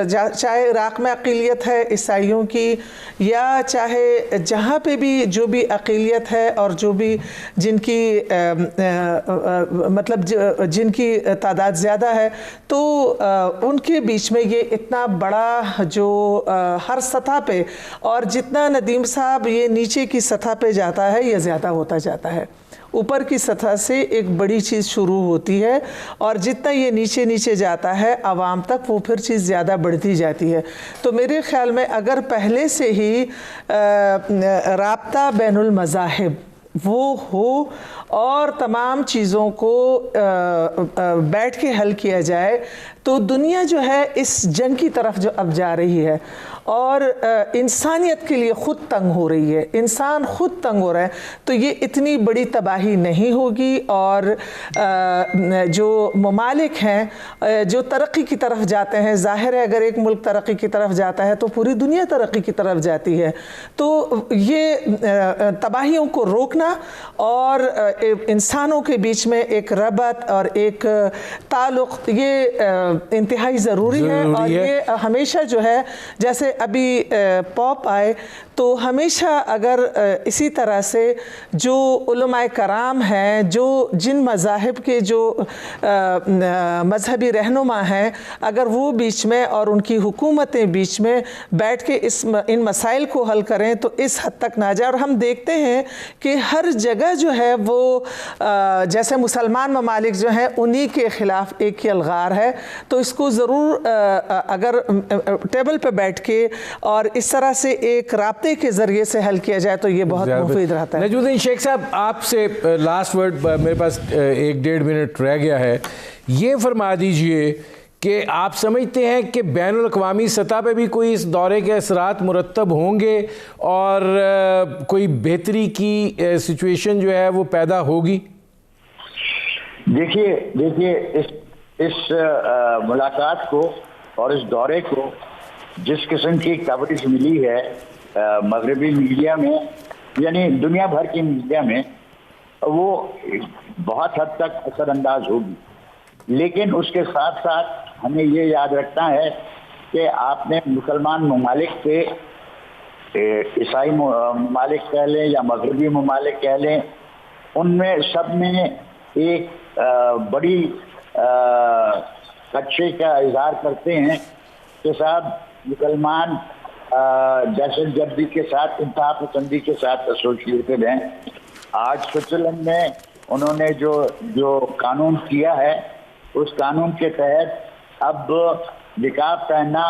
چاہے عراق میں اقلیت ہے اس عیسائیوں کی یا چاہے جہاں پہ بھی جو بھی اقلیت ہے اور جو بھی جن کی مطلب جن کی تعداد زیادہ ہے، تو ان کے بیچ میں یہ اتنا بڑا جو ہر سطح پہ، اور جتنا ندیم صاحب یہ نیچے کی سطح پہ جاتا ہے یہ زیادہ ہوتا جاتا ہے. اوپر کی سطح سے ایک بڑی چیز شروع ہوتی ہے اور جتنا یہ نیچے نیچے جاتا ہے عوام تک وہ پھر چیز زیادہ بڑھتی جاتی ہے. تو میرے خیال میں اگر پہلے سے ہی رابطہ بین المذاہب وہ ہو اور تمام چیزوں کو بیٹھ کے حل کیا جائے تو دنیا جو ہے اس جنگ کی طرف جو اب جا رہی ہے اور انسانیت کے لیے خود تنگ ہو رہی ہے، انسان خود تنگ ہو رہا ہے، تو یہ اتنی بڑی تباہی نہیں ہوگی. اور جو ممالک ہیں جو ترقی کی طرف جاتے ہیں، ظاہر ہے اگر ایک ملک ترقی کی طرف جاتا ہے تو پوری دنیا ترقی کی طرف جاتی ہے. تو یہ تباہیوں کو روکنا اور انسانوں کے بیچ میں ایک ربط اور ایک تعلق یہ انتہائی ضروری ہے. اور یہ ہمیشہ جو ہے جیسے ابھی پوپ آئے تو ہمیشہ اگر اسی طرح سے جو علماء کرام ہیں، جو جن مذاہب کے جو مذہبی رہنما ہیں، اگر وہ بیچ میں اور ان کی حکومتیں بیچ میں بیٹھ کے ان مسائل کو حل کریں تو اس حد تک نہ جائے. اور ہم دیکھتے ہیں کہ ہر جگہ جو ہے وہ جیسے مسلمان ممالک جو ہیں انہی کے خلاف ایک ہی الغار ہے. تو اس کو ضرور اگر ٹیبل پہ بیٹھ کے اور اس طرح سے ایک رابطے کے ذریعے سے حل کیا جائے تو یہ بہت مفید رہتا ہے. نجم الدین شیخ صاحب، آپ سے لاسٹ ورڈ میرے پاس 1-1.5 منٹ رہ گیا ہے. یہ فرما دیجئے کہ آپ سمجھتے ہیں کہ بین الاقوامی سطح پہ بھی کوئی اس دورے کے اثرات مرتب ہوں گے اور کوئی بہتری کی سچویشن جو ہے وہ پیدا ہوگی؟ دیکھیے اس ملاقات کو اور اس دورے کو جس قسم کی کوریج ملی ہے مغربی میڈیا میں، یعنی دنیا بھر کی میڈیا میں، وہ بہت حد تک اثر انداز ہوگی. لیکن اس کے ساتھ ساتھ ہمیں یہ یاد رکھنا ہے کہ آپ نے مسلمان ممالک سے، عیسائی ممالک کہہ لیں یا مغربی ممالک کہہ لیں، ان میں سب میں ایک بڑی خدشے کا اظہار کرتے ہیں کہ صاحب مسلمان دہشت گردی کے ساتھ، انتہا پسندی کے ساتھ ایسوسیٹڈ ہیں. آج سوئٹزرلینڈ میں انہوں نے جو قانون کیا ہے اس قانون کے تحت اب نقاب پہننا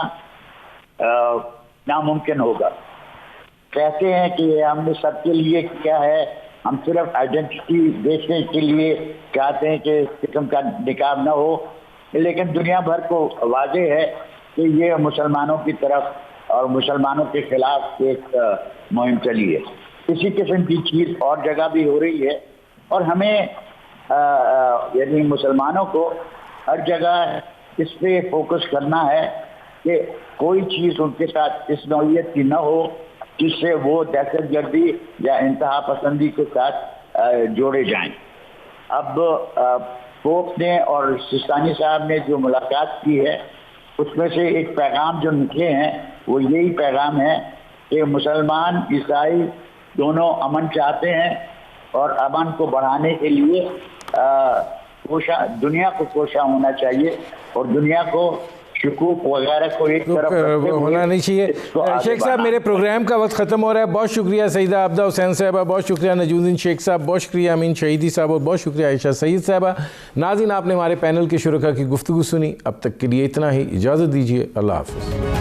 ناممکن ہوگا. کہتے ہیں کہ یہ ہم نے سب کے لیے کیا ہے، ہم صرف آئیڈینٹی دیکھنے کے لیے چاہتے ہیں کہ اس قسم کا نقاب نہ ہو. لیکن دنیا بھر کو واضح ہے کہ یہ مسلمانوں کی طرف اور مسلمانوں کے خلاف ایک مہم چلی ہے. اسی قسم کی چیز اور جگہ بھی ہو رہی ہے اور ہمیں یعنی مسلمانوں کو ہر جگہ اس پہ فوکس کرنا ہے کہ کوئی چیز ان کے ساتھ اس نوعیت کی نہ ہو جس سے وہ دہشت گردی یا انتہا پسندی کے ساتھ جوڑے جائیں. اب پوپ نے اور سیستانی صاحب نے جو ملاقات کی ہے اس میں سے ایک پیغام جو نکلے ہیں وہ یہی پیغام ہے کہ مسلمان عیسائی دونوں امن چاہتے ہیں اور امن کو بڑھانے کے لیے دنیا کو کوشاں ہونا چاہیے اور دنیا کو شکوک وغیرہ کو ایک طرف ہونا نہیں چاہیے. شیخ صاحب میرے پروگرام کا وقت ختم ہو رہا ہے. بہت شکریہ سیدہ عابدہ حسین صاحبہ، بہت شکریہ نجم الدین شیخ صاحب، بہت شکریہ امین شہیدی صاحب اور بہت شکریہ عائشہ سعید صاحبہ. ناظرین، آپ نے ہمارے پینل کے شرکاء کی گفتگو سنی. اب تک کے لیے اتنا ہی، اجازت دیجیے. اللہ حافظ.